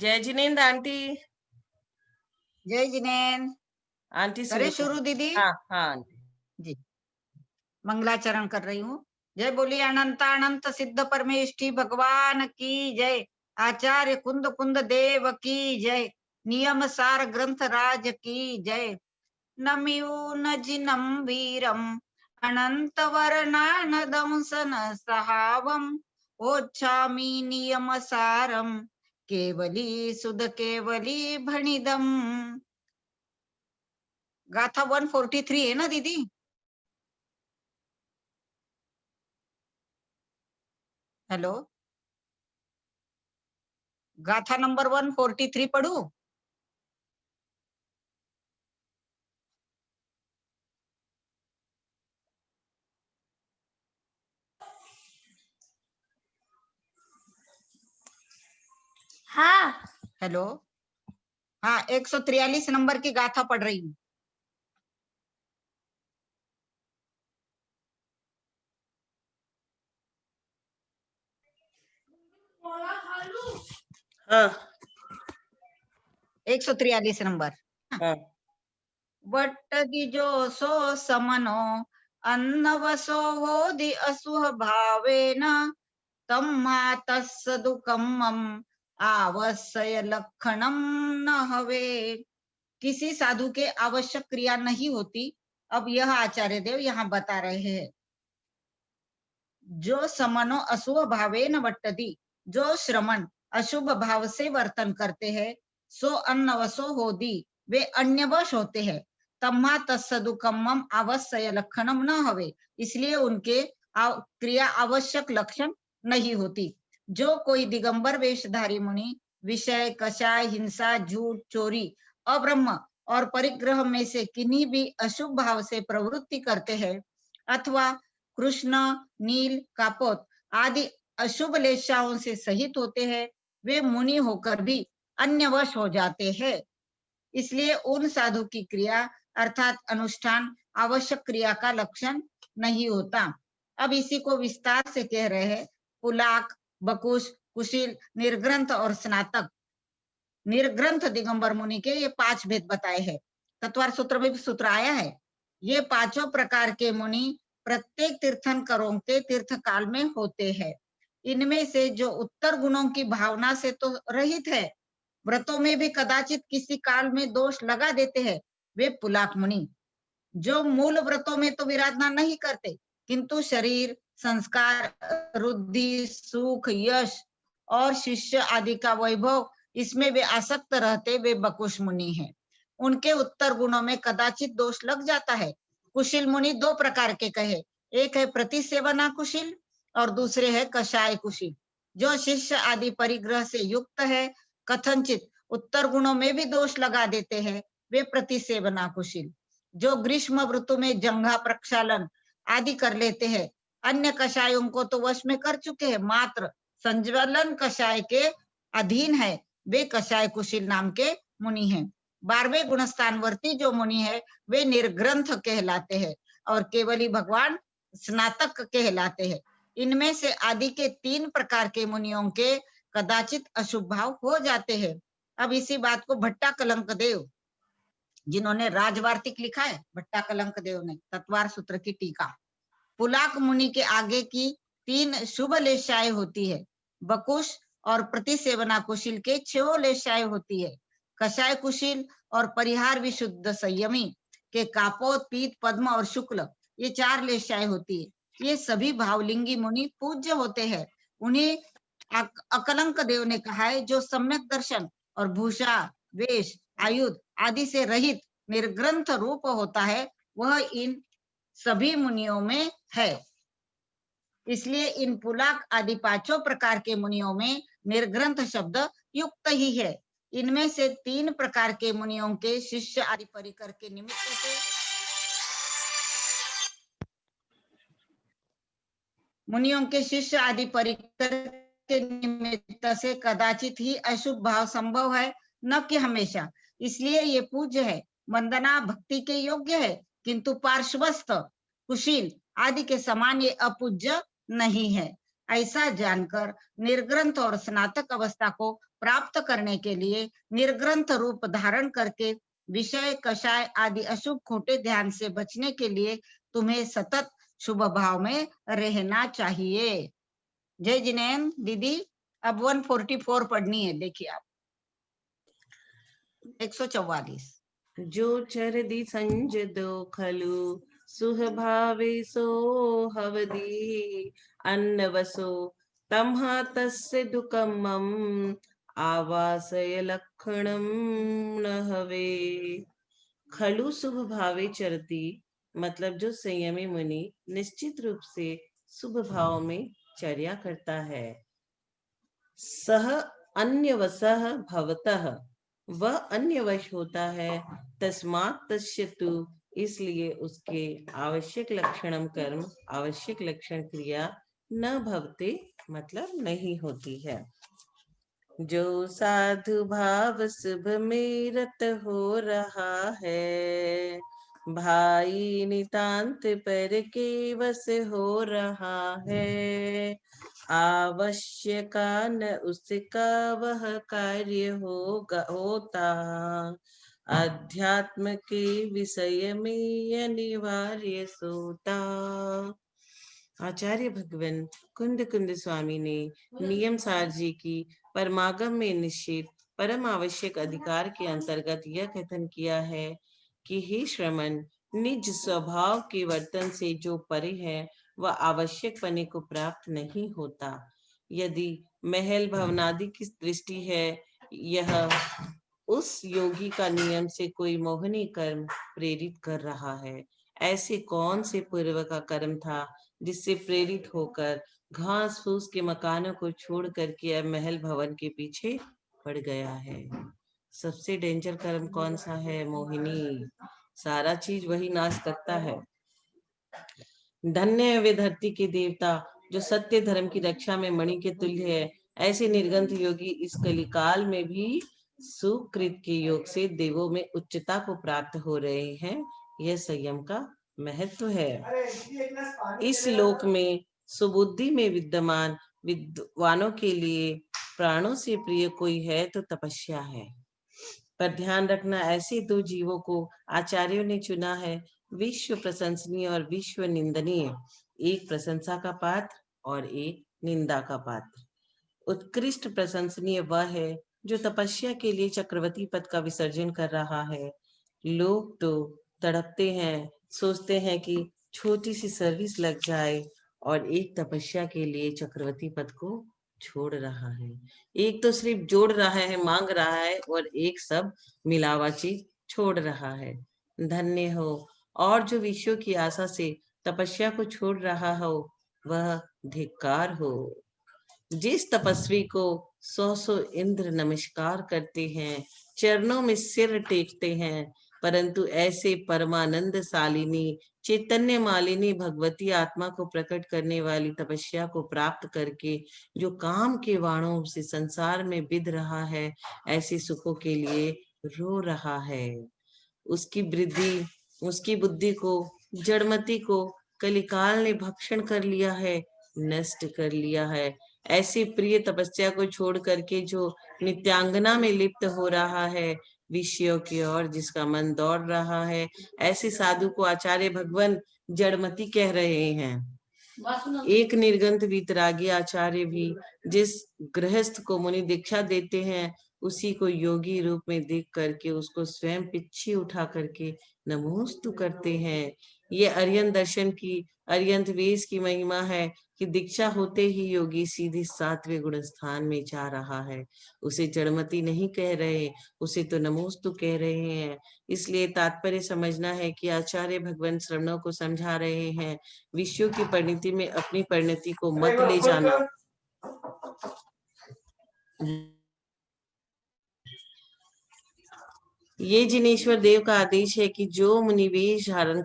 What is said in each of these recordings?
जय जिनेन्द्र आंटी। जय जिनेन्द्र। आंटी करे शुरू शुरू दीदी। हाँ हाँ आंटी जी, मंगलाचरण कर रही हूँ। जय बोलिए अनंत अनंत सिद्ध परमेष्ठी भगवान की जय। आचार्य कुंद कुंद देव की जय। नियम सार ग्रंथ राज की जय। नमियु न जिनम वीरम अनंत वर्णान दंसन सहावम ओच्छामि नियम सारम केवली सुध केवली भणिदम। गाथा 143 है ना दीदी? हेलो, गाथा नंबर 143 पढ़ू? हाँ हेलो, हाँ 143 नंबर की गाथा पढ़ रही हूँ। हाँ 143 नंबर। हाँ वट्ट जो सो समनो अन्न वसो होदि असुह भावेन तम्मा तस्सदुकम्मम आवश्य लक्षणम न हवे। किसी साधु के आवश्यक क्रिया नहीं होती। अब यह आचार्य देव यहाँ बता रहे हैं। जो समनो अशुभ भावे न वट्टति, जो श्रमण अशुभ भाव से वर्तन करते हैं, सो अन्नवसो होदी, वे अन्यवश होते हैं। तम्मा तत्सदुकम्मम आवश्य लक्षणम न हवे, इसलिए उनके क्रिया आवश्यक लक्षण नहीं होती। जो कोई दिगंबर वेशधारी मुनि विषय कषाय हिंसा झूठ चोरी अब्रह्म और परिग्रह में से किन्हीं भी अशुभ भाव से प्रवृत्ति करते हैं अथवा कृष्ण नील कापोत आदि अशुभ लेशाओं से सहित होते हैं, वे मुनि होकर भी अन्यवश हो जाते हैं। इसलिए उन साधु की क्रिया अर्थात अनुष्ठान आवश्यक क्रिया का लक्षण नहीं होता। अब इसी को विस्तार से कह रहे हैं। पुलाक, बकुश, कुशिल, निर्ग्रंथ और स्नातक। निर्ग्रंथ दिगंबर मुनि के ये 5 भेद बताए हैं। तत्वार सूत्र में भी सूत्र आया है। ये 5 प्रकार के मुनि प्रत्येक तीर्थंकरों के तीर्थ काल में होते हैं। इनमें से जो उत्तर गुणों की भावना से तो रहित है, व्रतों में भी कदाचित किसी काल में दोष लगा देते हैं, वे पुलाक मुनि। जो मूल व्रतों में तो विराधना नहीं करते, किंतु शरीर संस्कार रुद्धि सुख यश और शिष्य आदि का वैभव इसमें वे आसक्त रहते, वे बकुश मुनि हैं। उनके उत्तर गुणों में कदाचित दोष लग जाता है। कुशिल मुनि 2 प्रकार के कहे, एक है प्रतिसेवना कुशिल और दूसरे है कषाय कुशिल। जो शिष्य आदि परिग्रह से युक्त है, कथनचित उत्तर गुणों में भी दोष लगा देते हैं, वे प्रतिसेवना कुशिल। जो ग्रीष्म ऋतु में जंघा प्रक्षालन आदि कर लेते हैं, अन्य कषायों को तो वश में कर चुके हैं, मात्र संज्वलन कषाय के अधीन है, वे कषाय कुशिल नाम के मुनि हैं। 12वें गुणस्थानवर्ती जो मुनि है, वे निर्ग्रंथ कहलाते हैं और केवली भगवान स्नातक कहलाते हैं। इनमें से आदि के 3 प्रकार के मुनियों के कदाचित अशुभ भाव हो जाते हैं। अब इसी बात को भट्टा कलंक देव, जिन्होंने राजवार्तिक लिखा है, भट्टा कलंक देव ने तत्वार सूत्र की टीका, पुलाक मुनि के आगे की 3 शुभ लेशाएं होती है। बकुश और प्रतिसेवना कुशिल के 6 लेशाएं होती है। कषाय कुशिल और परिहार विशुद्ध संयमी के कापोत पीत पद्म और शुक्ल, ये 4 लेशाएं होती है। ये सभी भावलिंगी मुनि पूज्य होते हैं। उन्हें अकलंक देव ने कहा है, जो सम्यक दर्शन और भूषा वेश आयुध आदि से रहित निर्ग्रंथ रूप होता है, वह इन सभी मुनियों में है। इसलिए इन पुलाक आदि 5 प्रकार के मुनियों में निर्ग्रंथ शब्द युक्त ही है। इनमें से 3 प्रकार के मुनियों के शिष्य आदि परिकर के निमित्त से के निमित्त से कदाचित ही अशुभ भाव संभव है, न कि हमेशा। इसलिए ये पूज्य है, वंदना भक्ति के योग्य है, किंतु पार्श्वस्थ कुशील आदि के समान ये अपूज्य नहीं है। ऐसा जानकर निर्ग्रंथ और स्नातक अवस्था को प्राप्त करने के लिए निर्ग्रंथ रूप धारण करके विषय कषाय आदि अशुभ खोटे ध्यान से बचने के लिए तुम्हें सतत शुभ भाव में रहना चाहिए। जय जिनेन दीदी। अब 144 पढ़नी है, देखिए आप। 144। जो चरदि संजदो खलु सुहभावे सो हवदी अन्नवसो तम्हा तस्य दुकम्मम आवासय लक्षणम न हवे। खलु शुभ भावे चरती मतलब जो संयमी मुनि निश्चित रूप से शुभ भाव में चर्या करता है। सह अन्यवसः भवतः वह अन्यवश होता है। तस्मात् तस्य तु इसलिए उसके आवश्यक लक्षणम कर्म आवश्यक लक्षण क्रिया न भवते मतलब नहीं होती है। जो साधु भाव शुभ में रत हो रहा है भाई नितांत पर के वश हो रहा है। आवश्यका न उसका वह कार्य होता अध्यात्म के विषय में अनिवार्य सोता। आचार्य भगवान कुंद कुंद स्वामी ने नियम सार जी की परमागम में निश्चित परम आवश्यक अधिकार के अंतर्गत यह कथन किया है कि हे श्रमण, निज स्वभाव के वर्तन से जो परे है वह आवश्यक पने को प्राप्त नहीं होता। यदि महल भवनादि की दृष्टि है, यह उस योगी का नियम से कोई मोहनी कर्म प्रेरित कर रहा है। ऐसे कौन से पूर्व का कर्म था जिससे प्रेरित होकर घास फूस के मकानों को छोड़ करके अब महल भवन के पीछे पड़ गया है? सबसे डेंजर कर्म कौन सा है? मोहिनी। सारा चीज वही नाश करता है। धन्य है वे धरती के देवता जो सत्य धर्म की रक्षा में मणि के तुल्य है। ऐसे निर्गंथ योगी इस कलिकाल में भी सुकृत के योग से देवों में उच्चता को प्राप्त हो रहे हैं। यह संयम का महत्व है। इस लोक में सुबुद्धि में विद्यमान विद्वानों के लिए प्राणों से प्रिय कोई है तो तपस्या है। पर ध्यान रखना, ऐसे दो जीवों को आचार्यों ने चुना है, विश्व प्रशंसनीय और विश्व निंदनीय। एक प्रशंसा का पात्र और एक निंदा का पात्र। उत्कृष्ट प्रशंसनीय वह है जो तपस्या के लिए चक्रवर्ती पद का विसर्जन कर रहा है। लोग तो तड़पते हैं, सोचते हैं कि छोटी सी सर्विस लग जाए, और एक तपस्या के लिए चक्रवर्ती पद को छोड़ रहा है। एक तो सिर्फ जोड़ रहा है, मांग रहा है, और एक सब मिलावा चीज छोड़ रहा है। धन्य हो। और जो विश्व की आशा से तपस्या को छोड़ रहा हो वह धिक्कार हो। जिस तपस्वी को 100 इंद्र नमस्कार करते हैं, चरणों में सिर टेकते हैं, परंतु ऐसे परमानंद शालिनी चैतन्य मालिनी भगवती आत्मा को प्रकट करने वाली तपस्या को प्राप्त करके जो काम के वाणों से संसार में बिध रहा है, ऐसे सुखों के लिए रो रहा है। उसकी बुद्धि को, जड़मति को कलिकाल ने भक्षण कर लिया है, नष्ट कर लिया है। ऐसी प्रिय तपस्या को छोड़ करके जो नित्यांगना में लिप्त हो रहा है, विषयों की ओर जिसका मन दौड़ रहा है, ऐसे साधु को आचार्य भगवान जड़मति कह रहे हैं। एक निर्गंथ वीतरागी आचार्य भी जिस गृहस्थ को मुनि दीक्षा देते हैं, उसी को योगी रूप में देख करके उसको स्वयं पिछी उठा करके नमोस्तु करते हैं। ये अरियन दर्शन की, अरियंत वेश की महिमा है कि दीक्षा होते ही योगी सीधे 7वें गुण स्थान में जा रहा है। उसे जड़मति नहीं कह रहे, उसे तो नमोस्तु कह रहे हैं। इसलिए तात्पर्य समझना है कि आचार्य भगवान श्रवणों को समझा रहे हैं, विश्व की परिणति में अपनी परिणति को मत ले जाना। ये जिनेश्वर देव का आदेश है कि जो मुनिवेश धारण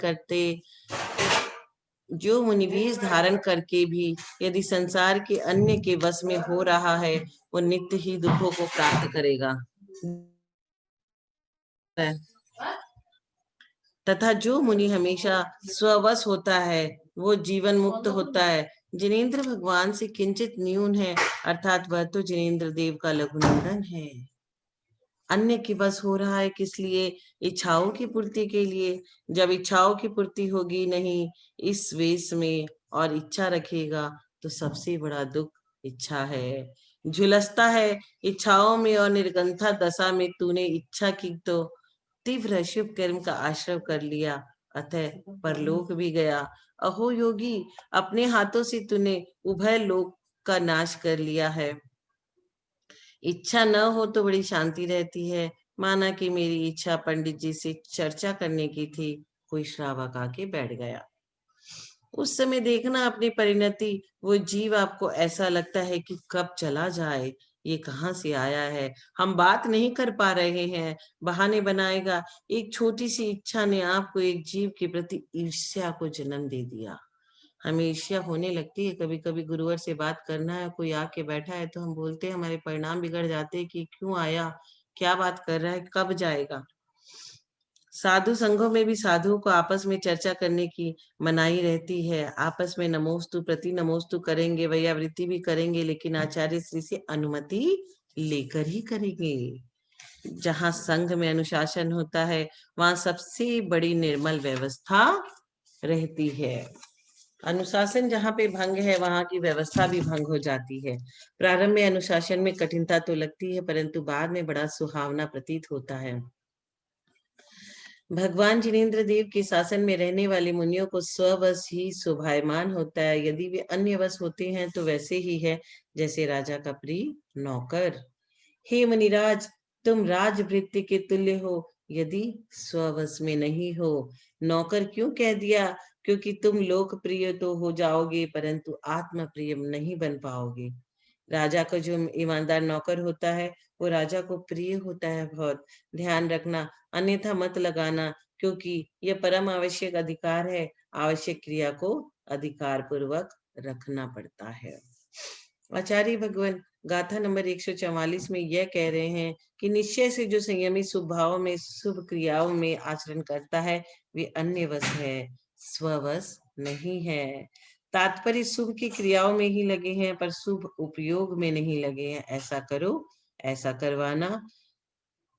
करके भी यदि संसार के अन्य के वश में हो रहा है, वो नित्य ही दुखों को प्राप्त करेगा। तथा जो मुनि हमेशा स्ववश होता है, वो जीवन मुक्त होता है। जिनेंद्र भगवान से किंचित न्यून है, अर्थात वह तो जिनेंद्र देव का लघुनंदन है। अन्य की बस हो रहा है किस लिए? इच्छाओं की पूर्ति के लिए। जब इच्छाओं की पूर्ति होगी नहीं इस वेश में और इच्छा रखेगा तो सबसे बड़ा दुख इच्छा है। झुलसता है इच्छाओं में और निर्गंथा दशा में तूने इच्छा की तो तीव्र शुभ कर्म का आश्रय कर लिया, अतः परलोक भी गया। अहो योगी, अपने हाथों से तूने उभय लोक का नाश कर लिया है। इच्छा न हो तो बड़ी शांति रहती है। माना कि मेरी इच्छा पंडित जी से चर्चा करने की थी, कोई श्रावक आके बैठ गया। उस समय देखना अपनी परिणति। वो जीव आपको ऐसा लगता है कि कब चला जाए, ये कहाँ से आया है, हम बात नहीं कर पा रहे हैं, बहाने बनाएगा। एक छोटी सी इच्छा ने आपको एक जीव के प्रति ईर्ष्या को जन्म दे दिया। हमें ईर्ष्या होने लगती है कभी कभी। गुरुवर से बात करना है, कोई आके बैठा है तो हम बोलते हैं, हमारे परिणाम बिगड़ जाते हैं कि क्यों आया, क्या बात कर रहा है, कब जाएगा। साधु संघों में भी साधुओं को आपस में चर्चा करने की मनाही रहती है। आपस में नमोस्तु प्रति नमोस्तु करेंगे, वैयावृत्ति भी करेंगे, लेकिन आचार्य श्री से अनुमति लेकर ही करेंगे। जहाँ संघ में अनुशासन होता है वहां सबसे बड़ी निर्मल व्यवस्था रहती है। अनुशासन जहाँ पे भंग है वहां की व्यवस्था भी भंग हो जाती है। प्रारंभ में अनुशासन में कठिनता तो लगती है, परंतु बाद में बड़ा सुहावना प्रतीत होता है। भगवान जिनेंद्र देव के शासन में रहने वाले मुनियों को स्ववश ही शोभायमान होता है। यदि वे अन्य वश होते हैं तो वैसे ही है जैसे राजा का प्रिय नौकर। हे मुनिराज, तुम राजभृत्य के तुल्य हो यदि स्ववश में नहीं हो। नौकर क्यों कह दिया? क्योंकि तुम लोकप्रिय तो हो जाओगे परंतु आत्मप्रिय नहीं बन पाओगे। राजा का जो ईमानदार नौकर होता है वो राजा को प्रिय होता है बहुत। ध्यान रखना, अन्यथा मत लगाना, क्योंकि यह परम आवश्यक अधिकार है। आवश्यक क्रिया को अधिकार पूर्वक रखना पड़ता है। आचार्य भगवान गाथा नंबर 144 में यह कह रहे हैं कि निश्चय से जो संयमी शुभ भाव में शुभ क्रियाओं में आचरण करता है वे अन्य वश है, स्ववश नहीं है। तात्पर्य शुभ की क्रियाओं में ही लगे हैं पर शुभ उपयोग में नहीं लगे हैं। ऐसा करो, ऐसा करवाना।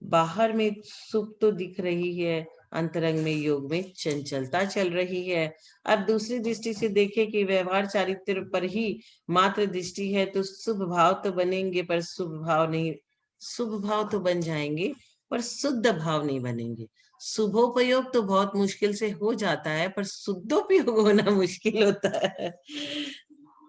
बाहर में सुख तो दिख रही है, अंतरंग में योग में चंचलता चल रही है। अब दूसरी दृष्टि से देखें कि व्यवहार चारित्र पर ही मात्र दृष्टि है तो शुभ भाव तो बनेंगे पर शुभ भाव नहीं, शुभ भाव तो बन जाएंगे पर शुद्ध भाव नहीं बनेंगे। शुभोपयोग तो बहुत मुश्किल से हो जाता है पर शुद्धोपयोग होना मुश्किल होता है।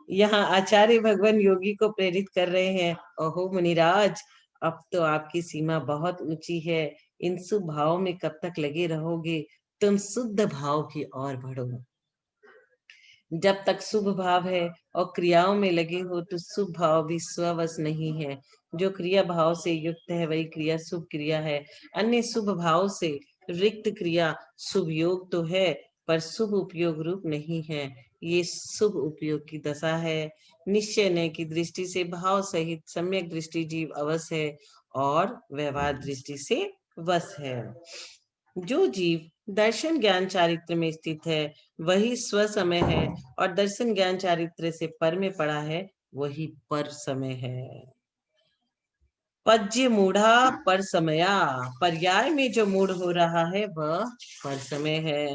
यहाँ आचार्य भगवान योगी को प्रेरित कर रहे हैं, अहो मुनिराज, अब तो आपकी सीमा बहुत ऊंची है। इन शुभ भावों में कब तक लगे रहोगे? तुम शुद्ध भाव की ओर बढ़ो। जब तक शुभ भाव है और क्रियाओं में लगे हो तो शुभ भाव भी स्ववश नहीं है। जो क्रिया भाव से युक्त है वही क्रिया शुभ क्रिया है। अन्य शुभ भाव से रिक्त क्रिया शुभ योग तो है पर शुभ उपयोग रूप नहीं है। ये शुभ उपयोग की दशा है। निश्चय न की दृष्टि से भाव सहित सम्यक दृष्टि जीव अवश्य है और व्यवहार दृष्टि से वश है। जो जीव दर्शन ज्ञान चारित्र में स्थित है वही स्व समय है और दर्शन ज्ञान चारित्र से पर में पड़ा है वही पर समय है। पज्य मूढ़ा पर समया, पर्याय में जो मूढ़ हो रहा है वह पर समय है।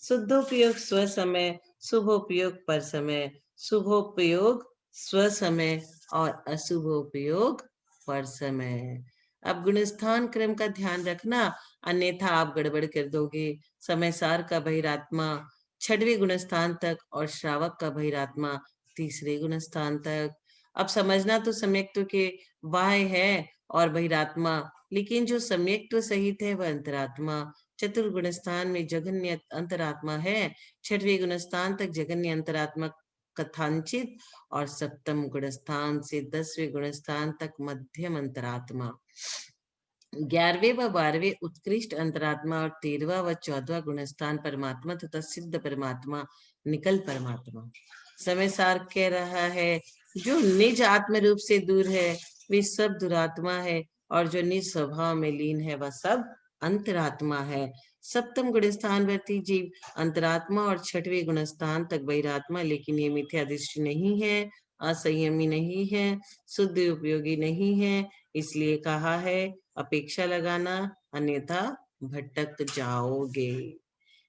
शुद्धोपयोग स्व समय, शुभोपयोग पर समय, शुभोपयोग स्व समय और अशुभोपयोग पर समय। अब गुणस्थान क्रम का ध्यान रखना, अन्यथा आप गड़बड़ कर दोगे। समय सार का बहिरात्मा 6वें गुणस्थान तक और श्रावक का बहिरात्मा 3रे गुणस्थान तक। अब समझना तो सम्यक्त्व के बाह्य है और बहिरात्मा, लेकिन जो सम्यक्त्व सहित है वह अंतरात्मा। चतुर्गुण स्थान में जघन्य अंतरात्मा है, 6वें गुण स्थान तक जघन्य अंतरात्मा कथांचित और 7म गुण स्थान से 10वें गुण स्थान तक मध्यम अंतरात्मा। 11वें व 12वें उत्कृष्ट अंतरात्मा और 13वां व 14वां गुण स्थान परमात्मा तथा सिद्ध परमात्मा, निकल परमात्मा। समय सार कह रहा है जो निज आत्म रूप से दूर है वे सब दुरात्मा है और जो निज स्वभाव में लीन है वह सब अंतरात्मा है। सप्तम गुण स्थान वर्ती जीव अंतरात्मा और छठवें गुण स्थान तक बहिरात्मा, लेकिन ये मिथ्या दृष्टि नहीं है, असंयमी नहीं है, शुद्ध उपयोगी नहीं है, इसलिए कहा है अपेक्षा लगाना, अन्यथा भटक जाओगे।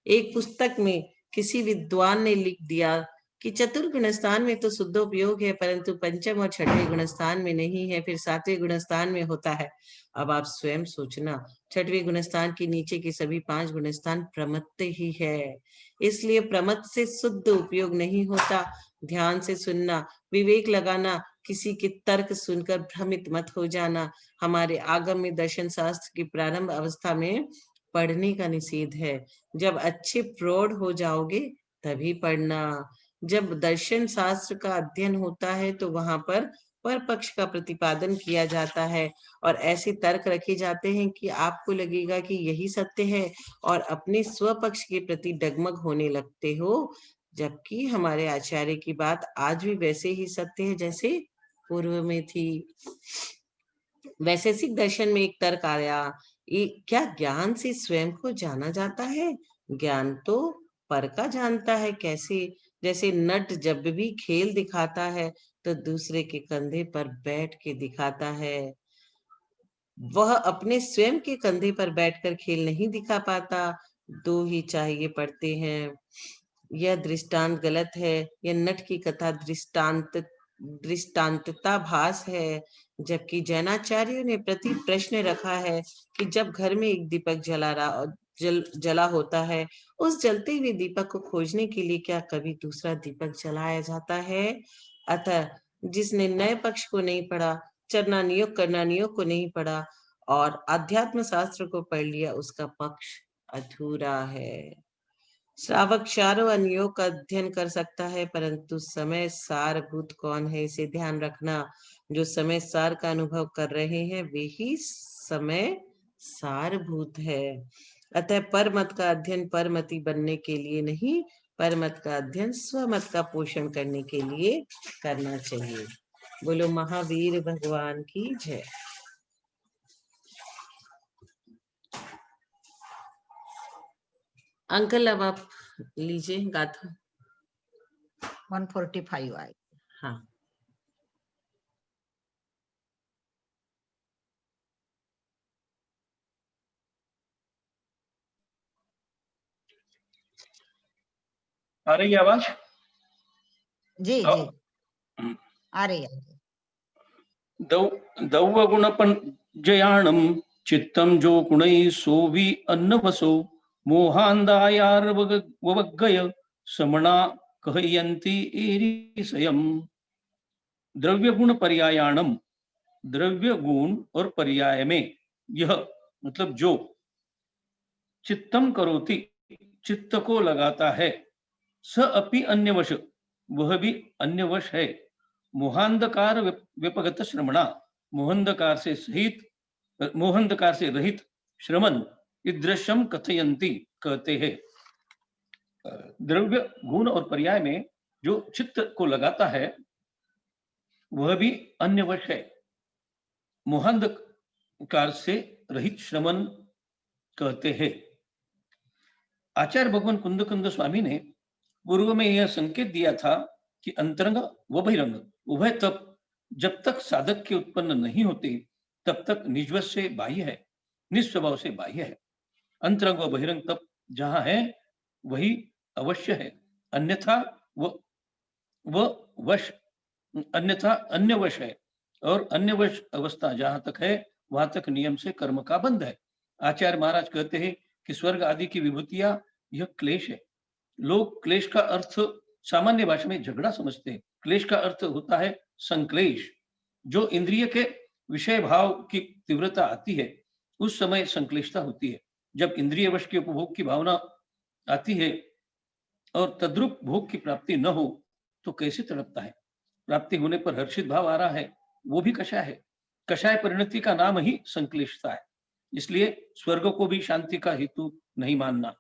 एक पुस्तक में किसी विद्वान ने लिख दिया कि चतुर्गुण स्थान में तो शुद्ध उपयोग है, परंतु पंचम और छठवें गुण स्थान में नहीं है, फिर सातवें गुण स्थान में होता है। अब आप स्वयं सोचना, छठवें गुण स्थान के नीचे के सभी 5 गुण स्थान प्रमत्त ही है, इसलिए प्रमत्त से शुद्ध उपयोग नहीं होता। ध्यान से सुनना, विवेक लगाना, किसी के तर्क सुनकर भ्रमित मत हो जाना। हमारे आगम में दर्शन शास्त्र की प्रारंभ अवस्था में पढ़ने का निषेध है। जब अच्छे प्रौढ़ हो जाओगे तभी पढ़ना। जब दर्शन शास्त्र का अध्ययन होता है तो वहां पर पक्ष का प्रतिपादन किया जाता है और ऐसे तर्क रखे जाते हैं कि आपको लगेगा कि यही सत्य है और अपने स्वपक्ष के प्रति डगमग होने लगते हो, जबकि हमारे आचार्य की बात आज भी वैसे ही सत्य है जैसे पूर्व में थी। वैशेषिक दर्शन में एक तर्क आया, क्या ज्ञान से स्वयं को जाना जाता है? ज्ञान तो पर का जानता है। कैसे? जैसे नट जब भी खेल दिखाता है तो दूसरे के कंधे पर बैठ के दिखाता है, वह अपने स्वयं के कंधे पर बैठकर खेल नहीं दिखा पाता। दो ही चाहिए पड़ते हैं। यह दृष्टांत गलत है। यह नट की कथा दृष्टांतता भास है, जबकि जैनाचार्यों ने प्रति प्रश्न रखा है कि जब घर में एक दीपक जला होता है, उस जलते हुए दीपक को खोजने के लिए क्या कभी दूसरा दीपक जलाया जाता है? अतः जिसने नए पक्ष को नहीं पढ़ा, चरना नियोग करना नियोग को नहीं पढ़ा और अध्यात्म शास्त्र को पढ़ लिया, उसका पक्ष अधूरा है। श्रावक चारों अन्यों का अध्ययन कर सकता है, परंतु समय सारभूत कौन है, इसे ध्यान रखना। जो समय सार का अनुभव कर रहे हैं वे ही समय सारभूत है। अतः परमत का अध्ययन परमति बनने के लिए नहीं, परमत का अध्ययन स्वमत का पोषण करने के लिए करना चाहिए। बोलो महावीर भगवान की जय। अंकल अब आप लीजिए गाथा। 145 आए। हाँ। आ रही है आवाज? जी जी आ रही है। दौव गुणपंजयाणम चित्तम जो गुणै सोवी अन्नवसो मोहांदायार ववग्गय समणा कहयंती एरिसयम। द्रव्य गुण पर्यायाणम, द्रव्य गुण और पर्याय में यह मतलब जो, चित्तम करोति चित्त को लगाता है, स अपि अन्यवश वह भी अन्यवश है, मोहांधकार विपगत श्रमणा मोहंधकार से रहित श्रमण ईदृशम कथयंती कहते हैं। द्रव्य गुण और पर्याय में जो चित्त को लगाता है वह भी अन्यवश है, मोहांधकार से रहित श्रमण कहते हैं। आचार्य भगवान कुंद स्वामी ने पूर्व में यह संकेत दिया था कि अंतरंग व बहिरंग उभय तप जब तक साधक के उत्पन्न नहीं होते तब तक निजवश से बाह्य है, निस्वभाव से बाह्य है। अंतरंग व बहिरंग तप जहां है वही अवश्य है, अन्यथा वश अन्यथा अन्य वश है, और अन्य वश अवस्था जहां तक है वहां तक नियम से कर्म का बंध है। आचार्य महाराज कहते हैं कि स्वर्ग आदि की विभूतियां यह क्लेश है। लोग क्लेश का अर्थ सामान्य भाषा में झगड़ा समझते हैं। क्लेश का अर्थ होता है संक्लेश। जो इंद्रिय के विषय भाव की तीव्रता आती है उस समय संक्लेशता होती है। जब इंद्रिय वश के उपभोग की भावना आती है और तद्रुप भोग की प्राप्ति न हो तो कैसे तड़पता है। प्राप्ति होने पर हर्षित भाव आ रहा है, वो भी कषाय है। कषाय परिणति का नाम ही संक्लेशता है। इसलिए स्वर्ग को भी शांति का हेतु नहीं मानना।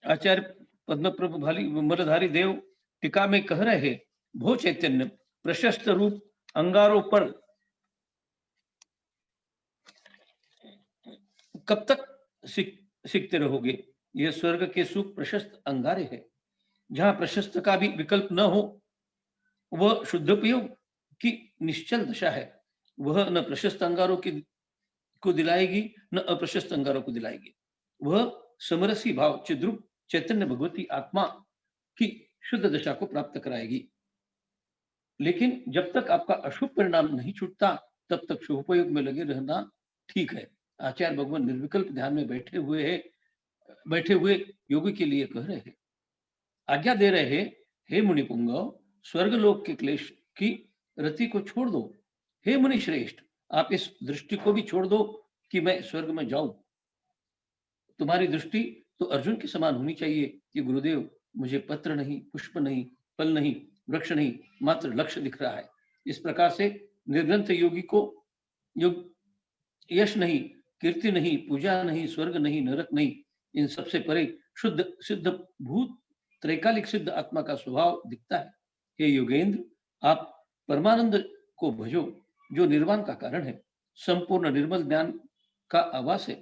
आचार्य पद्म प्रभु मलधारी देव टीका में कह रहे हैं, भो चैतन्य प्रशस्त रूप अंगारोपण कब तक सीखते रहोगे। यह स्वर्ग के सुख प्रशस्त अंगारे है। जहां प्रशस्त का भी विकल्प न हो, वह शुद्धोपयोग की निश्चल दशा है। वह न प्रशस्त अंगारों की को दिलाएगी, न अप्रशस्त अंगारों को दिलाएगी। वह समरसी भाव चिद्रूप चैतन्य भगवती आत्मा की शुद्ध दशा को प्राप्त कराएगी। लेकिन जब तक आपका अशुभ परिणाम नहीं छूटता, तब तक शुभोपयोग में लगे रहना ठीक है। आचार्य भगवान निर्विकल्प ध्यान में बैठे हुए योगी के लिए कह रहे हैं, आज्ञा दे रहे हैं, हे मुनि पुंगव, स्वर्गलोक के क्लेश की रति को छोड़ दो। हे मुनि श्रेष्ठ, आप इस दृष्टि को भी छोड़ दो कि मैं स्वर्ग में जाऊं। तुम्हारी दृष्टि तो अर्जुन के समान होनी चाहिए कि गुरुदेव, मुझे पत्र नहीं, पुष्प नहीं, फल नहीं, वृक्ष नहीं, मात्र लक्ष्य दिख रहा है। इस प्रकार से निर्ग्रंथ योगी को योग यश नहीं, कीर्ति नहीं, पूजा नहीं, स्वर्ग नहीं, नरक नहीं, इन सबसे परे शुद्ध सिद्ध भूत त्रैकालिक सिद्ध आत्मा का स्वभाव दिखता है। हे योगेंद्र, आप परमानंद को भजो, जो निर्वाण का कारण है, संपूर्ण निर्मल ज्ञान का आवास है,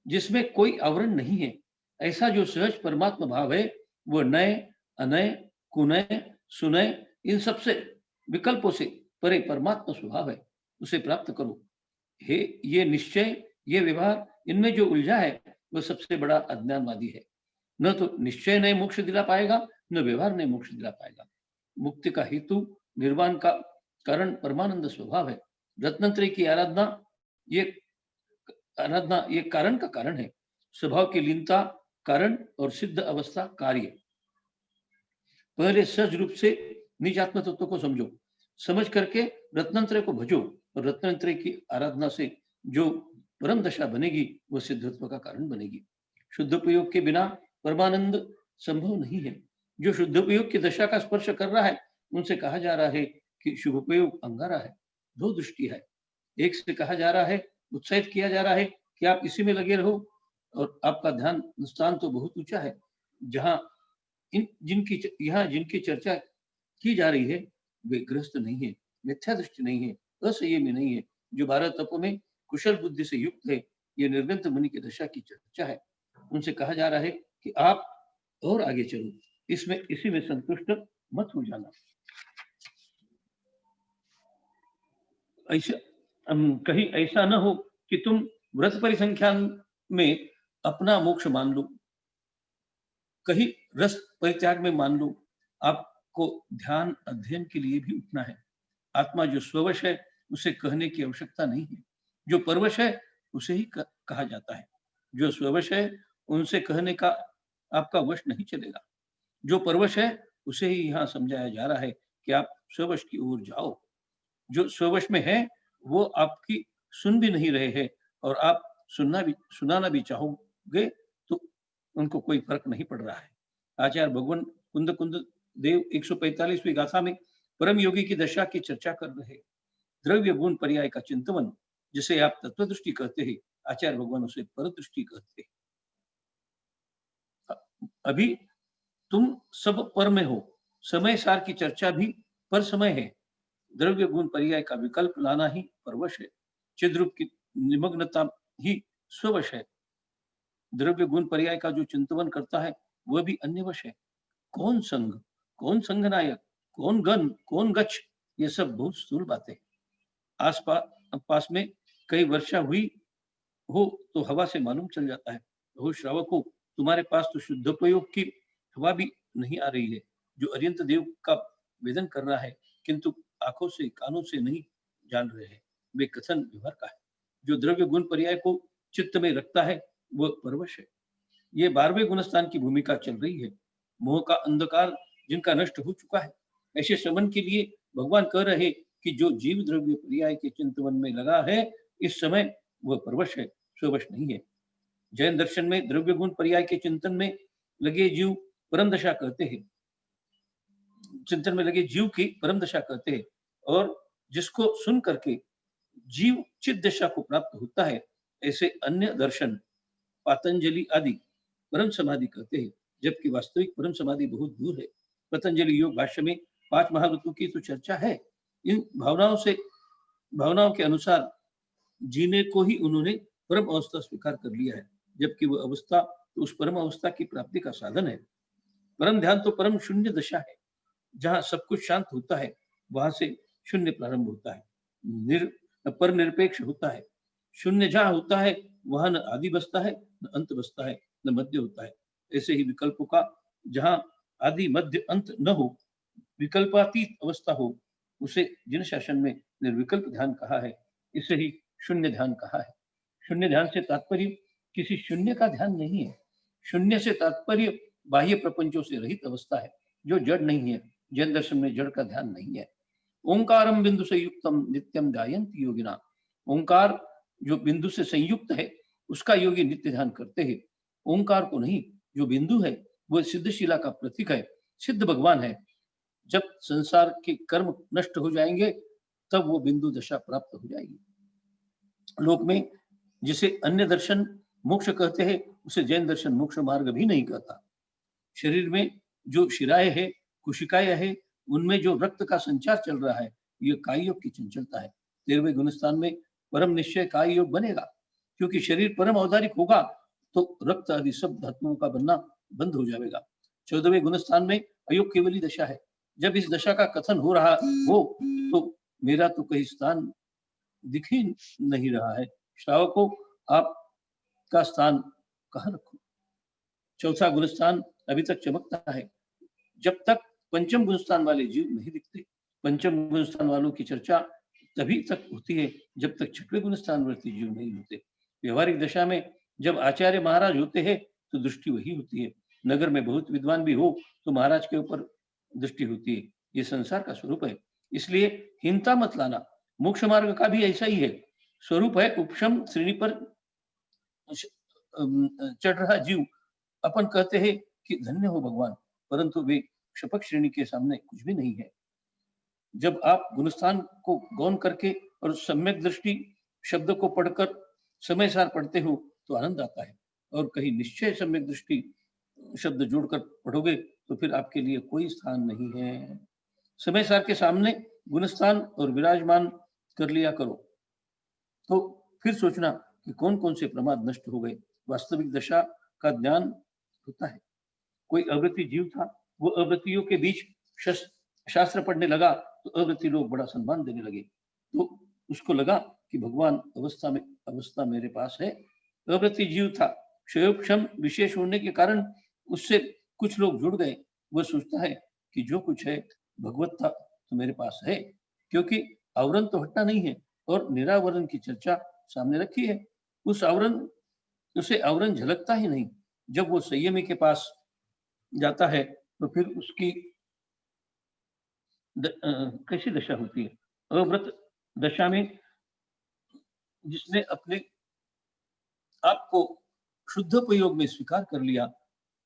जिसमें कोई आवरण नहीं है। ऐसा जो सहज परमात्मा भाव है, वह नए, अनय, कुनय, सुनय, इन सबसे विकल्पों से परे परमात्मा स्वभाव है। उसे प्राप्त करो। हे ये निश्चय, ये व्यवहार, इनमें जो उलझा है, वह सबसे बड़ा अज्ञानवादी है। न तो निश्चय ने मोक्ष दिला पाएगा, न व्यवहार ने मोक्ष दिला पाएगा। मुक्ति का हेतु, निर्वाण का कारण परमानंद स्वभाव है। रत्नत्रय की आराधना ये कारण का कारण है। स्वभाव की लीनता कारण और सिद्ध अवस्था कार्य। पहले सहज रूप से निज आत्म तत्व को समझो, समझ करके रत्नत्रय को भजो, और रत्नत्रय की आराधना से जो परम दशा बनेगी, वह सिद्धत्व का कारण बनेगी। शुद्धोपयोग के बिना परमानंद संभव नहीं है। जो शुद्धोपयोग की दशा का स्पर्श कर रहा है, उनसे कहा जा रहा है कि शुभोपयोग अंगारा है। दो दृष्टि है। एक से कहा जा रहा है, उत्साहित किया जा रहा है कि आप इसी में लगे रहो, और आपका ध्यान स्थान तो बहुत ऊंचा है। जहां जिनकी चर्चा की जा रही है, वे ग्रस्त नहीं है, मिथ्या दृष्टि नहीं है, असंयमी नहीं है, जो 12 तपों में कुशल बुद्धि से युक्त है। ये निर्ग्रंथ मुनि की दशा की चर्चा है। उनसे कहा जा रहा है कि आप और आगे चलो, इसी में संतुष्ट मत हो जाना। ऐसा कहीं ऐसा न हो कि तुम व्रत परिसंख्यान में अपना मोक्ष मान लो, कहीं रस परित्याग में मान लो। आपको ध्यान अध्ययन के लिए भी उठना है। आत्मा जो स्ववश है, उसे कहने की आवश्यकता नहीं है। जो परवश है, उसे ही कहा जाता है। जो स्ववश है, उनसे कहने का आपका वश नहीं चलेगा। जो परवश है, उसे ही यहाँ समझाया जा रहा है कि आप स्ववश की ओर जाओ। जो स्ववश में है, वो आपकी सुन भी नहीं रहे हैं, और आप सुनाना भी चाहोगे तो उनको कोई फर्क नहीं पड़ रहा है। आचार्य भगवान कुंद देव 145वीं गाथा में परम योगी की दशा की चर्चा कर रहे हैं। द्रव्य गुण पर्याय का चिंतवन, जिसे आप तत्व दृष्टि कहते हैं, आचार्य भगवान उसे पर दृष्टि कहते हैं। अभी तुम सब पर में हो। समय सार की चर्चा भी पर समय है। द्रव्य गुण पर्याय का विकल्प लाना ही परवश है। चिद्रूप की निमग्नता ही स्ववश है। द्रव्य गुण पर्याय का जो चिंतवन करता है, वह भी अन्यवश है। कौन संग, कौन संघनायक, कौन गण, कौन गच्छ, ये सब बहुत स्थूल बातें। पास में कई वर्षा हुई हो तो हवा से मालूम चल जाता है। हो श्रावकों, तुम्हारे पास तो शुद्धोपयोग की हवा भी नहीं आ रही है। जो अरियंत देव का वेदन कर रहा है, किंतु आंखों से कानों से नहीं जान रहे हैं, वे कथन व्यवहार का है। जो द्रव्य गुण पर्याय को चित्त में रखता है, वह परवश है। ये 12वें गुणस्थान की भूमिका चल रही है। मोह का अंधकार जिनका नष्ट हो चुका है, ऐसे श्रवण के लिए भगवान कह रहे कि जो जीव द्रव्य पर्याय के चिंतवन में लगा है, इस समय वह परवश है, स्ववश नहीं है। जैन दर्शन में द्रव्य गुण पर्याय के चिंतन में लगे जीव परम दशा कहते हैं। चिंतन में लगे जीव की परम दशा कहते हैं, और जिसको सुन करके जीव चित दशा को प्राप्त होता है, ऐसे अन्य दर्शन पतंजलि आदि परम समाधि कहते हैं, जबकि वास्तविक परम समाधि बहुत दूर है। पतंजलि योग भाष्य में 5 महाभूतों की तो चर्चा है। इन भावनाओं के अनुसार जीने को ही उन्होंने परम अवस्था स्वीकार कर लिया है। जबकि वो अवस्था तो उस परम अवस्था की प्राप्ति का साधन है। परम ध्यान तो परम शून्य दशा है, जहाँ सब कुछ शांत होता है, वहां से शून्य प्रारंभ होता है, पर निरपेक्ष होता है। शून्य जहाँ होता है वहां न आदि बसता है, न अंत बसता है, न मध्य होता है। ऐसे ही विकल्पों का जहाँ आदि मध्य अंत न हो, विकल्पातीत अवस्था हो, उसे जिन शासन में निर्विकल्प ध्यान कहा है, इसे ही शून्य ध्यान कहा है। शून्य ध्यान से तात्पर्य किसी शून्य का ध्यान नहीं है। शून्य से तात्पर्य बाह्य प्रपंचों से रहित अवस्था है, जो जड़ नहीं है। जैन दर्शन में जड़ का ध्यान नहीं है। ओंकारम बिंदु से युक्तम नित्यम ध्यायन्ति योगिना। ओंकार जो बिंदु से संयुक्त है, उसका योगी नित्य ध्यान करते हैं। ओंकार को नहीं, जो बिंदु है वो सिद्धशिला का प्रतीक है, सिद्ध भगवान है। जब संसार के कर्म नष्ट हो जाएंगे, तब वो बिंदु दशा प्राप्त हो जाएगी। लोक में जिसे अन्य दर्शन मोक्ष कहते हैं, उसे जैन दर्शन मोक्ष मार्ग भी नहीं कहता। शरीर में जो शिराएं है, कुशिकाएं है, उनमें जो रक्त का संचार चल रहा है, ये काय योग की चंचलता है। 13वें गुणस्थान में परम निश्चय काय योग बनेगा, क्योंकि शरीर परम औदारिक होगा तो रक्त आदि सब धातुओं का बनना बंद हो जाएगा। 14वें गुणस्थान में अयोग केवली दशा है। जब इस दशा का कथन हो रहा हो तो मेरा तो कहीं स्थान दिख ही नहीं रहा है। श्रावकों, आप का स्थान कहाँ रखूं? चौथा गुणस्थान अभी तक चमकता है, जब तक पंचम गुणस्थान वाले जीव नहीं दिखते। पंचम गुणस्थान वालों की चर्चा तभी तक होती है जब तक छठवें गुणस्थान वर्ती जीव नहीं होते। व्यवहारिक दशा में जब आचार्य महाराज होते हैं तो दृष्टि वही होती है। नगर में बहुत विद्वान भी हो तो महाराज के ऊपर दृष्टि होती है। ये संसार का स्वरूप है, इसलिए हीनता मत लाना। मोक्ष मार्ग का भी ऐसा ही है, स्वरूप है उपशम श्रेणी पर चढ़ रहा जीव। अपन कहते हैं कि धन्य हो भगवान, परंतु वे क्षपक श्रेणी के सामने कुछ भी नहीं है। जब आप गुणस्थान को गौन करके और सम्यक दृष्टि शब्द को पढ़कर समय सार पढ़ते हो तो आनंद आता है, और कहीं निश्चय सम्यक दृष्टि शब्द जोड़कर पढ़ोगे तो फिर आपके लिए कोई स्थान नहीं है। समय सार के सामने गुणस्थान और विराजमान कर लिया करो, तो फिर सोचना कि कौन कौन से प्रमाद नष्ट हो गए। वास्तविक दशा का ज्ञान होता है। कोई अवृत्ति जीव था, वो अवृत्तियों के बीच शास्त्र पढ़ने लगा तो अवृत्ति लोग बड़ा सम्मान देने लगे, तो उसको लगा कि भगवान अवस्था मेरे पास है। अवृत्ति जीव था, क्षयोक्षम विशेष होने के कारण उससे कुछ लोग जुड़ गए। वह सोचता है कि जो कुछ है भगवत था तो मेरे पास है, क्योंकि आवरण तो हटना नहीं है और निरावरण की चर्चा सामने रखी है। उसे आवरण झलकता ही नहीं। जब वो संयमी के पास जाता है तो फिर उसकी कैसी दशा होती है? अव्रत दशा में जिसने अपने आप को शुद्ध प्रयोग में स्वीकार कर लिया,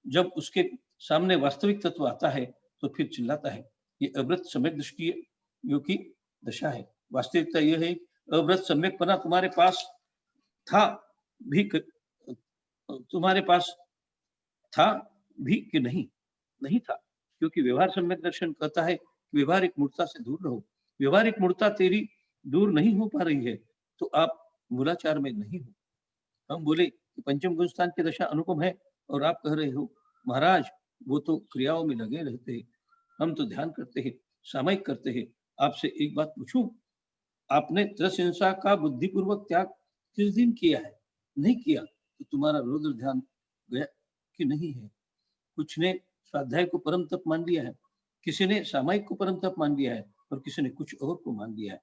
जब उसके सामने वास्तविक तत्व आता है तो फिर चिल्लाता है। ये अव्रत सम्यक दृष्टि की दशा है। वास्तविकता यह है, अव्रत सम्यक पना तुम्हारे पास था भी कि नहीं था, क्योंकि व्यवहार सम्यक दर्शन कहता है कि व्यवहारिक मूर्ता से दूर रहो। व्यवहारिक मूर्ता तेरी दूर नहीं हो पा रही है तो आप मूलाचार में नहीं हो। हम बोले कि पंचम गुणस्थान की दशा अनुपम है और आप कह रहे हो महाराज वो तो क्रियाओं में लगे रहते हैं, हम तो ध्यान करते हैं, सामयिक करते हैं। आपसे एक बात पूछूं, आपने त्रसहिंसा का बुद्धिपूर्वक त्याग किस दिन किया है? नहीं किया तो तुम्हारा रुद्र ध्यान गया कि नहीं है? कुछ ने स्वाध्याय को परम तप मान लिया है, किसी ने सामायिक को परम तप मान लिया है और किसी ने कुछ और को मान लिया है।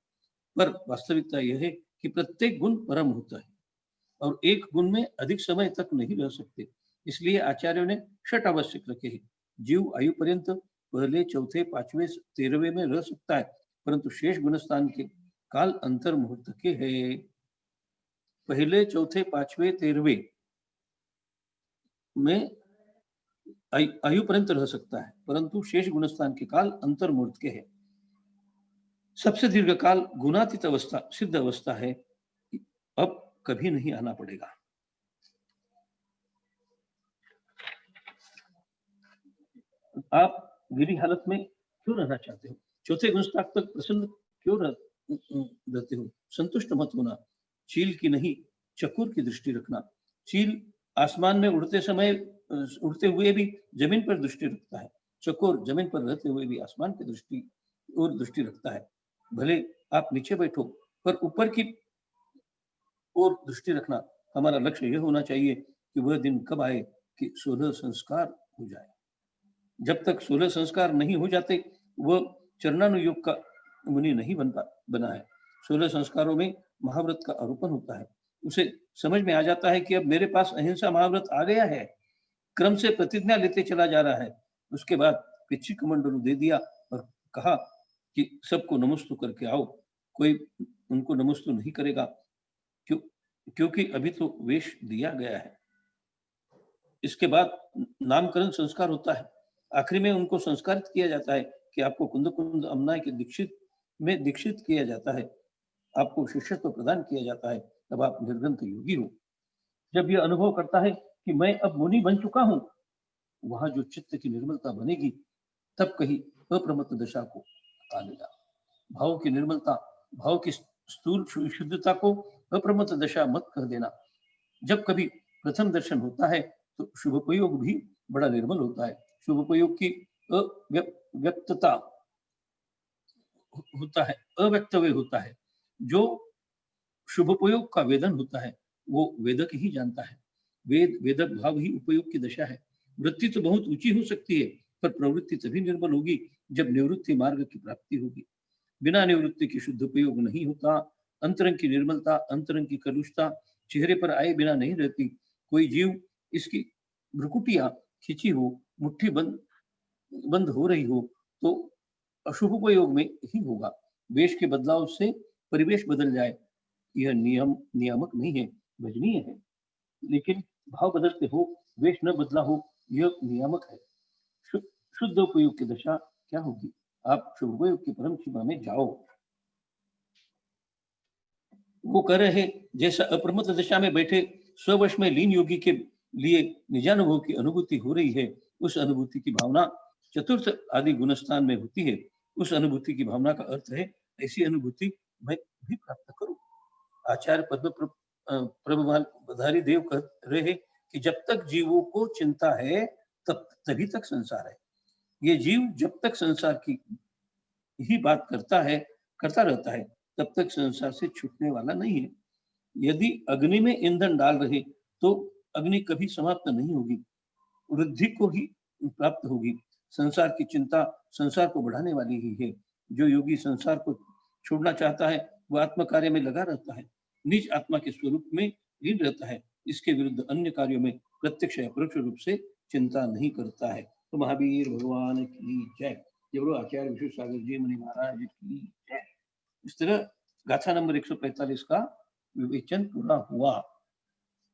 पर वास्तविकता यह है कि प्रत्येक गुण परम होता है और एक गुण में अधिक समय तक नहीं रह सकते। इसलिए आचार्यों ने षट आवश्यक रखे हैं। जीव आयु पर्यंत पहले, चौथे, पांचवें, 13वें में रह सकता है, परंतु शेष गुणस्थान के काल अंतर मुहूर्त के है। पहले, चौथे, पांचवें, 13वें में आयु पर्यंत रह सकता है, परंतु शेष गुणस्थान के काल अंतर मुहूर्त के है। सबसे दीर्घ काल गुणातीत अवस्था सिद्ध अवस्था है, अब कभी नहीं आना पड़ेगा। आप गिरी हालत में क्यों रहना चाहते हो? चौथे गुणस्थान तक प्रसन्न क्यों रहते हो? संतुष्ट मत होना। चील की नहीं चकोर की दृष्टि रखना। चील आसमान में उड़ते हुए भी जमीन पर दृष्टि रखता है। चकोर जमीन पर रहते हुए भी आसमान की दृष्टि रखता है। भले आप नीचे बैठो, पर ऊपर की ओर दृष्टि रखना हमारा लक्ष्य यह होना चाहिए कि वह दिन कब आए कि 16 संस्कार हो जाए। जब तक 16 संस्कार नहीं हो जाते, वह चरणानुयोग का मुनि नहीं बना है। 16 संस्कारों में महाव्रत का आरोपण होता है। उसे समझ में आ जाता है कि अब मेरे पास अहिंसा महाव्रत आ गया है। क्रम से प्रतिज्ञा लेते चला जा रहा है। उसके बाद पिच्छी कमंडलू दे दिया और कहा कि सबको नमस्तु करके आओ। कोई उनको नमस्तु नहीं करेगा, क्योंकि अभी तो वेश दिया गया है। इसके बाद नामकरण संस्कार होता है। आखिरी में उनको संस्कारित किया जाता है कि आपको कुंद कुंद अमनाय के दीक्षित किया जाता है। आपको शिष्यत्व प्रदान किया जाता है। तब आप निर्ग्रंथ योगी हो। जब यह अनुभव करता है कि मैं अब मुनि बन चुका हूं, वहां जो चित्त की निर्मलता बनेगी, तब कहीं अप्रमत्त दशा को पालेगा। भाव की निर्मलता, भाव की स्थूल शुद्धता को अप्रमत्त दशा मत कह देना। जब कभी प्रथम दर्शन होता है तो शुभोपयोग भी बड़ा निर्मल होता है। शुभोपयोग की अव्यक्तता होता है, अव्यक्तव्य होता है। जो शुभोपयोग का वेदन होता है वो वेदक ही जानता है। वेदक भाव ही उपयोग की दशा है। वृत्ति तो बहुत ऊंची हो सकती है, पर प्रवृत्ति तभी निर्मल होगी जब निवृत्ति मार्ग की प्राप्ति होगी। बिना निवृत्ति के शुद्ध उपयोग नहीं होता। अंतरंग की निर्मलता, अंतरंग की कलुषता चेहरे पर आए बिना नहीं रहती। कोई जीव इसकी भ्रुकुटियां खिंची हो, मुट्ठी बंद हो रही हो, तो अशुभ उपयोग में ही होगा। वेश के बदलाव से परिवेश बदल जाए, यह नियामक नहीं है, भजनीय है। लेकिन भाव बदलते हो, वेश न बदला हो, यह नियामक है। शुद्ध उपयोग की दशा क्या होगी? आप शुभ उपयोग की परम सीमा में जाओ। वो कह रहे हैं, जैसा अप्रमत्त दशा में बैठे स्ववश में लीन योगी के लिए निजानुभव की अनुभूति हो रही है, उस अनुभूति की भावना चतुर्थ आदि गुणस्थान में होती है। उस अनुभूति की भावना का अर्थ है ऐसी अनुभूति मैं भी प्राप्त करूं। आचार्य पद्म प्रभुपाल बधारी देव कह रहे हैं कि जब तक जीवों को चिंता है तभी तक संसार है। ये जीव जब तक संसार की ही बात करता रहता है, तब तक संसार से छूटने वाला नहीं है। यदि अग्नि में ईंधन डाल रहे तो अग्नि कभी समाप्त नहीं होगी, वृद्धि को ही प्राप्त होगी। संसार की चिंता संसार को बढ़ाने वाली ही है। जो योगी संसार को छोड़ना चाहता है वह आत्म कार्य में लगा रहता है, निज आत्मा के स्वरूप में लीन रहता है। इसके विरुद्ध अन्य कार्यों में प्रत्यक्ष या परोक्ष रूप से चिंता नहीं करता है। तो महावीर भगवान की जय। जय बोलो आचार्य विश्व सागर जी मुनि महाराज की जय। इस तरह गाथा नंबर 145 का विवेचन पूरा हुआ।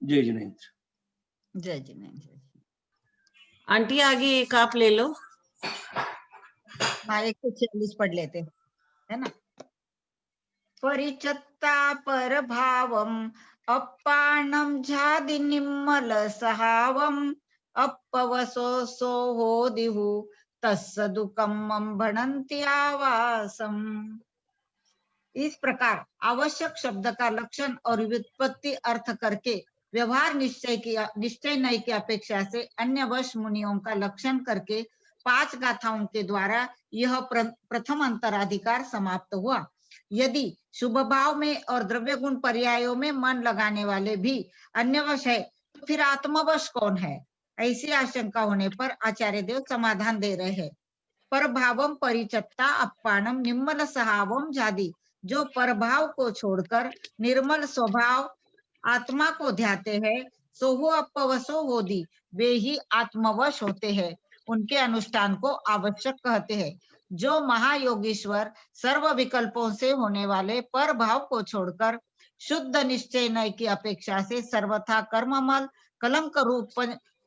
जय जिनेन्द्र। जय जिनेन्द्र। आंटी आगे एक आप ले लो। हाँ, 146 पढ़ लेते है ना। परिचत्ता पर भावम अपाणम झादि निम्मल सहावम अपवसो सो हो दिहु तत्सदुकम भणन्ति आवासम। इस प्रकार आवश्यक शब्द का लक्षण और व्युत्पत्ति अर्थ करके व्यवहार निश्चय नय की अपेक्षा से अन्य वश मुनियों का लक्षण करके 5 गाथाओं के द्वारा यह प्रथम अंतराधिकार समाप्त हुआ। यदि शुभ भाव में और द्रव्य गुण पर्यायों में मन लगाने वाले भी अन्यवश है, तो फिर आत्मवश कौन है? ऐसी आशंका होने पर आचार्य देव समाधान दे रहे हैं। पर भावम परिचत्ता अपाणम निम्मल सहावम जादि, जो परभाव को छोड़कर निर्मल स्वभाव आत्मा को ध्याते हैं, सो हो अपवसो होदी, वे ही आत्मवश होते हैं। उनके अनुष्ठान को आवश्यक कहते हैं। जो महायोगीश्वर सर्व विकल्पों से होने वाले पर भाव को छोड़कर शुद्ध निश्चय नय की अपेक्षा से सर्वथा कर्ममल कलंक रूप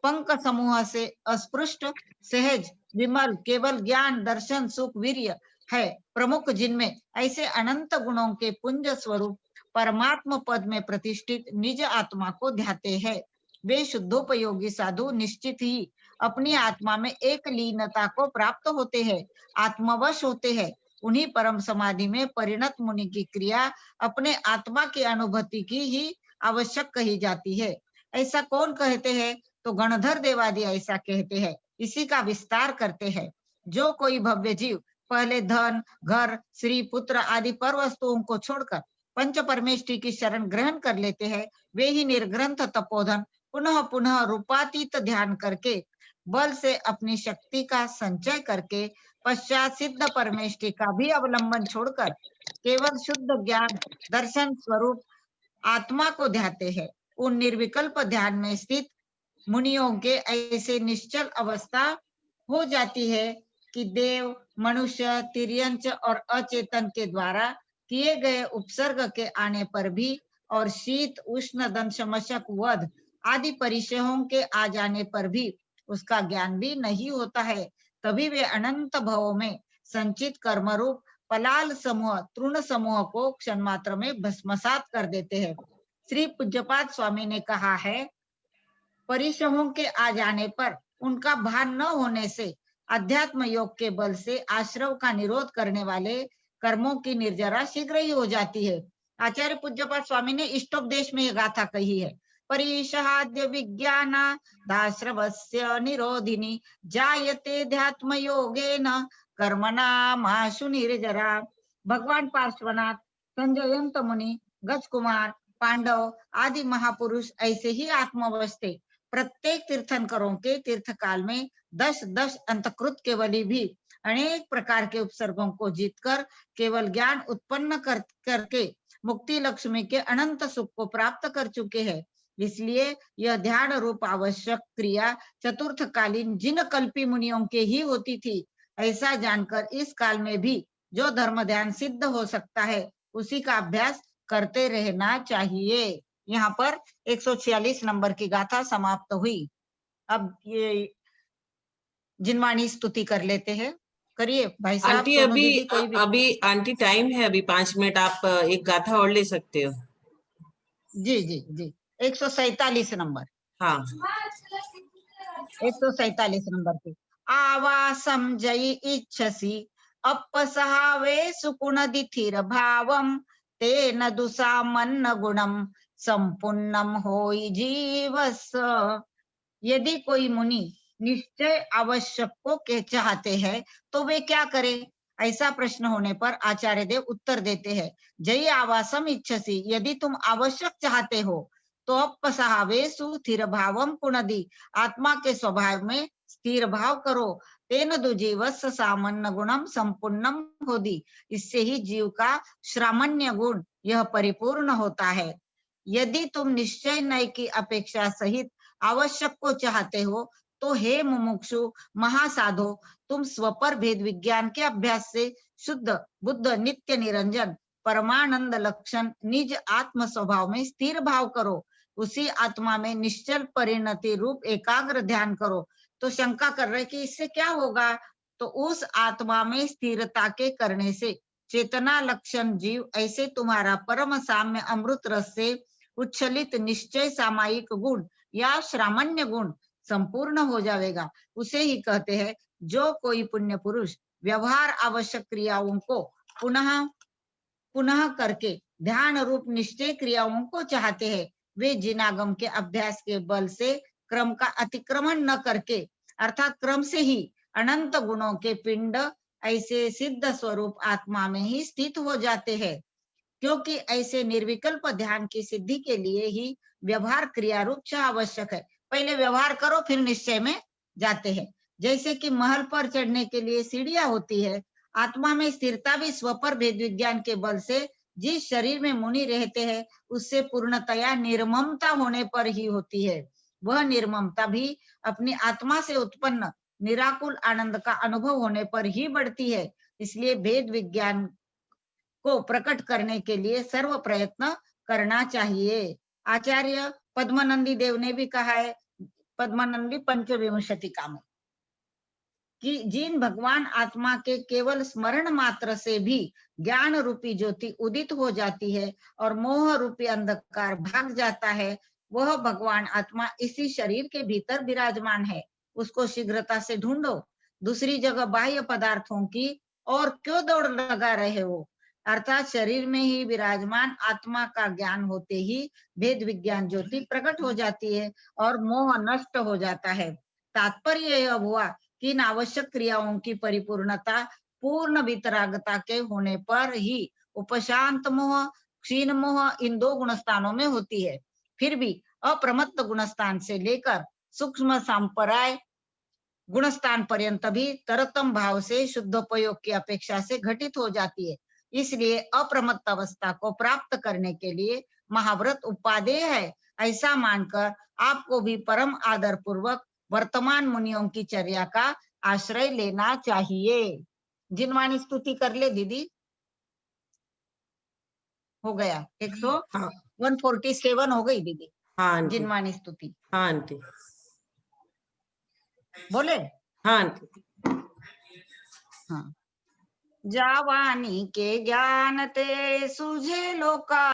पंक समूह से अस्पृष्ट सहज विमल केवल ज्ञान दर्शन सुख वीर्य है प्रमुख, जिनमें ऐसे अनंत गुणों के पुंज स्वरूप परमात्म पद में प्रतिष्ठित निज आत्मा को ध्याते हैं, वे शुद्धोपयोगी साधु निश्चित ही अपनी आत्मा में एक लीनता को प्राप्त होते हैं, आत्मवश होते हैं। उन्हीं परम समाधि में परिणत मुनि की क्रिया अपने आत्मा की अनुभूति की ही आवश्यक कही जाती है। ऐसा कौन कहते हैं? तो गणधर देवादि ऐसा कहते हैं, इसी का विस्तार करते हैं। जो कोई भव्य जीव पहले धन, घर, श्री, पुत्र आदि पर वस्तुओं को छोड़कर पंच परमेष्टि की शरण ग्रहण कर लेते हैं, वे ही निर्ग्रंथ तपोधन पुनः पुनः रूपातीत ध्यान करके बल से अपनी शक्ति का संचय करके पश्चात सिद्ध परमेष्टि का भी अवलंबन छोड़कर केवल शुद्ध ज्ञान दर्शन स्वरूप आत्मा को ध्याते हैं। उन निर्विकल्प ध्यान में स्थित मुनियों के ऐसे निश्चल अवस्था हो जाती है कि देव, मनुष्य, तिर्यंच और अचेतन के द्वारा किए गए उपसर्ग के आने पर भी और शीत, उष्ण, दंश, मशक, वध आदि परिचयों के आ जाने पर भी उसका ज्ञान भी नहीं होता है। तभी वे अनंत भवों में संचित कर्मरूप पलाल समूह, तृण समूह को क्षण मात्र में भस्मसात कर देते हैं। श्री पूज्यपाद स्वामी ने कहा है, परिचयों के आ जाने पर उनका भान न होने से अध्यात्म योग के बल से आश्रव का निरोध करने वाले कर्मों की निर्जरा शीघ्र ही हो जाती है। आचार्य पूज्यपाद स्वामी ने इष्टोपदेश में यह गाथा कही है, परिषहाद्य विज्ञाना दाश्रवस्य निरोधिनी जायते ध्यात्म योगेन कर्मणामाशु निर्जरा। भगवान पार्श्वनाथ, संजयंत मुनि, गज कुमार, पांडव आदि महापुरुष ऐसे ही आत्मवश थे। प्रत्येक तीर्थंकरों के तीर्थकाल में 10-10 अंतकृत केवली भी अनेक प्रकार के उपसर्गों को जीतकर केवल ज्ञान उत्पन्न करके मुक्ति लक्ष्मी के अनंत सुख को प्राप्त कर चुके हैं। इसलिए यह ध्यान रूप आवश्यक क्रिया चतुर्थकालीन जिन कल्पी मुनियों के ही होती थी। ऐसा जानकर इस काल में भी जो धर्म ध्यान सिद्ध हो सकता है उसी का अभ्यास करते रहना चाहिए। यहाँ पर 146 नंबर की गाथा समाप्त हुई। अब ये जिनवाणी स्तुति कर लेते हैं। करिए भाई साहब, आंटी सोनू अभी दीदी, कोई भी। अभी आंटी टाइम है, अभी 5 मिनट, आप एक गाथा और ले सकते हो। जी जी जी, 147 नंबर। हाँ 147 नंबर की। आवासम जयि इच्छसि अपसहावे सुकुणदिथिर भावम तेन दुसामन्न गुणम संपुन्नम होई जीवस। यदि कोई मुनि निश्चय आवश्यक को के चाहते हैं तो वे क्या करें? ऐसा प्रश्न होने पर आचार्य देव उत्तर देते हैं, जय आवासम इच्छसि, यदि तुम आवश्यक चाहते हो तो अपसहावेसु स्थिर भावम पुनदि, आत्मा के स्वभाव में स्थिर भाव करो। तेन दुजीवस सामान्य गुणम संपूर्णम होदी, इससे ही जीव का श्रामण्य गुण यह परिपूर्ण होता है। यदि तुम निश्चय नय की अपेक्षा सहित आवश्यक को चाहते हो तो हे मुमुक्षु महासाधो, तुम स्वपर भेद विज्ञान के अभ्यास से शुद्ध बुद्ध नित्य निरंजन परमानंद लक्षण निज आत्म स्वभाव में स्थिर भाव करो। उसी आत्मा में निश्चल परिणति रूप एकाग्र ध्यान करो। तो शंका कर रहे कि इससे क्या होगा? तो उस आत्मा में स्थिरता के करने से चेतना लक्षण जीव ऐसे तुम्हारा परम साम्य अमृत रस से उच्छलित निश्चय सामायिक गुण या श्रामण्य गुण संपूर्ण हो जाएगा। उसे ही कहते हैं, जो कोई पुण्य पुरुष व्यवहार आवश्यक क्रियाओं को पुनः पुनः करके ध्यान रूप निश्चय क्रियाओं को चाहते हैं, वे जिनागम के अभ्यास के बल से क्रम का अतिक्रमण न करके अर्थात क्रम से ही अनंत गुणों के पिंड ऐसे सिद्ध स्वरूप आत्मा में ही स्थित हो जाते हैं। क्योंकि ऐसे निर्विकल्प ध्यान की सिद्धि के लिए ही व्यवहार क्रिया रूप से आवश्यक है। पहले व्यवहार करो फिर निश्चय में जाते हैं। जैसे कि महल पर चढ़ने के लिए सीढ़ियां होती है, आत्मा में स्थिरता भी स्वपर भेद विज्ञान के बल से जिस शरीर में मुनि रहते हैं उससे पूर्णतया निर्ममता होने पर ही होती है। वह निर्ममता भी अपनी आत्मा से उत्पन्न निराकुल आनंद का अनुभव होने पर ही बढ़ती है। इसलिए भेद विज्ञान को प्रकट करने के लिए सर्व प्रयत्न करना चाहिए। आचार्य पद्मनंदी देव ने भी कहा है, पद्मनंदी पंचविंशतिका में, कि जिन भगवान आत्मा के केवल स्मरण मात्र से भी ज्ञान रूपी ज्योति उदित हो जाती है और मोह रूपी अंधकार भाग जाता है, वह भगवान आत्मा इसी शरीर के भीतर विराजमान है। उसको शीघ्रता से ढूंढो। दूसरी जगह बाह्य पदार्थों की और क्यों दौड़ लगा रहे हो? अर्थात शरीर में ही विराजमान आत्मा का ज्ञान होते ही भेद विज्ञान ज्योति प्रकट हो जाती है और मोह नष्ट हो जाता है। तात्पर्य यह हुआ कि इन आवश्यक क्रियाओं की परिपूर्णता पूर्ण वितरागता के होने पर ही उपशांत मोह, क्षीण मोह इन दो गुणस्थानों में होती है। फिर भी अप्रमत्त गुणस्थान से लेकर सूक्ष्म सांपराय गुणस्थान पर्यंत भी तरतम भाव से शुद्धोपयोग की अपेक्षा से घटित हो जाती है। इसलिए अप्रमत्त अवस्था को प्राप्त करने के लिए महाव्रत उपादेय है। ऐसा मानकर आपको भी परम आदर पूर्वक वर्तमान मुनियों की चर्या का आश्रय लेना चाहिए। जिनवाणी स्तुति कर ले दीदी। हो गया 147 हो गई दीदी। हाँ आंटी। जिनवाणी स्तुति हाँ आंटी। बोले। हाँ आंटी। हाँ। जावानी के ज्ञान ते सुझे लोका